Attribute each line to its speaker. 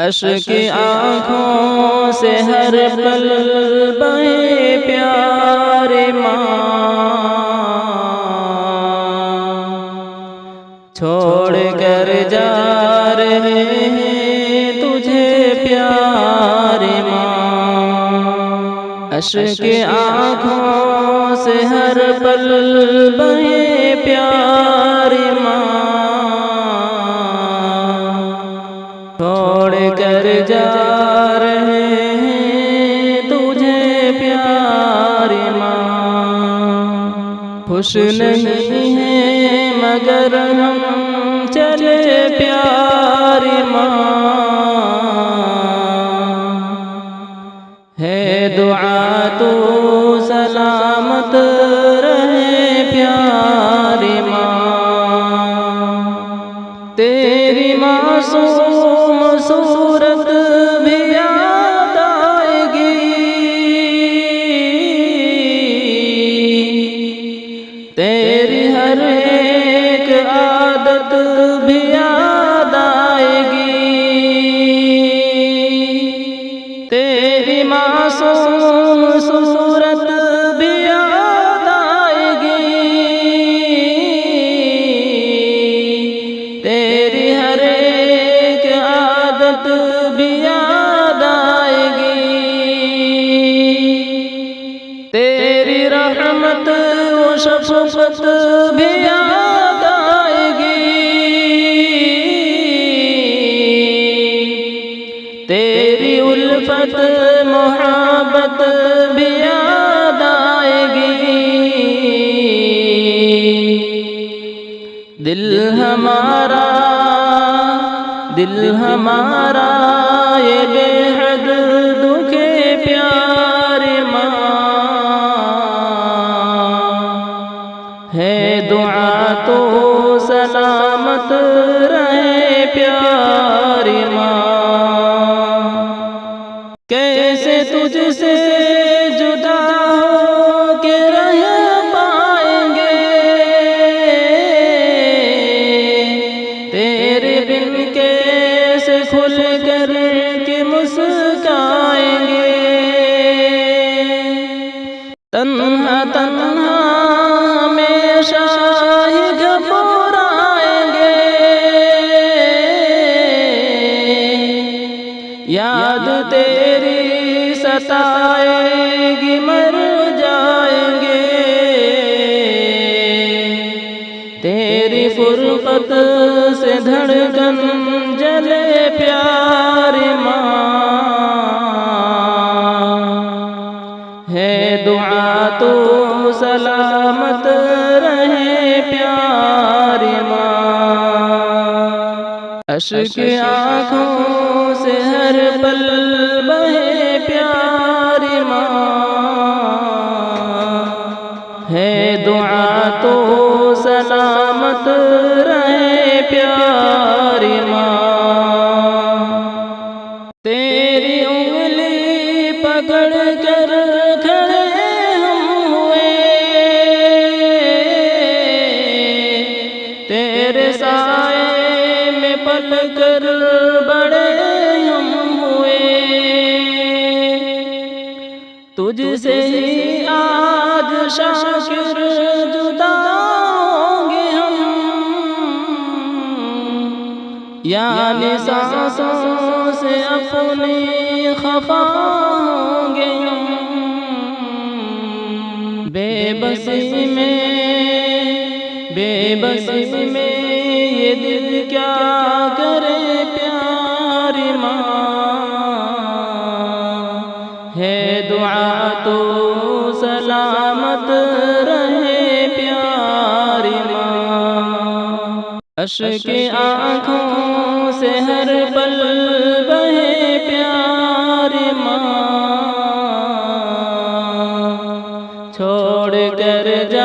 Speaker 1: अश्क आँखों से हर पल बहे प्यारे माँ, छोड़ कर जा रहे हैं तुझे प्यारे माँ। अश्क आँखों से हर पल बहे प्यारे माँ, छोड़ कर जा रहे हैं तुझे प्यारी माँ। खुश नहीं है मगर हम चले प्यारी माँ, है दुआ तो सलामत रहे प्यारी माँ। तेरी मासूम सूरत भी याद आएगी, तेरी हर एक आदत भी याद आएगी, तेरी मासूम सूरत भी याद आएगी, तेरी हर एक आदत भी याद आएगी, तेरी रहमत वो शफ़क़त भी याद आएगी, तेरी उल्फत मोहब्बत भी याद आएगी। दिल हमारा ये बेहद दुखे प्यारे माँ, है दुआ तो सलामत रहे प्यारी माँ। कैसे तुझसे जुदा हो के रह पाएंगे, तेरे बिन कैसे खुल कर के मुस्काएंगे, तन्हा तन्हा हमेशा ही घबराएंगे, याद तेरी सताएगी मर जाएंगे, तेरी फुरकत से धड़कन जले प्यारी माँ, है दुआ तो सलामत रहे प्यारी माँ। अश्क आँखों से हर पल बहे प्यारी माँ, है दुआ तो सलामत रहे प्यारी माँ। तेरी उंगली पकड़ कर खड़े हम हुए, तेरे साए में पल कर बड़े हम हुए, तुझसे ही आज शाकिर जुदा होंगे हम, यानी सांसों से अपने खफा होंगे हम, बेबसी में ये दिल क्या करे प्यारी माँ, है दुआ तो सलामत रहे प्यारी माँ। अश्क आँखों से हर पल बहे प्यारी माँ, छोड़ कर जा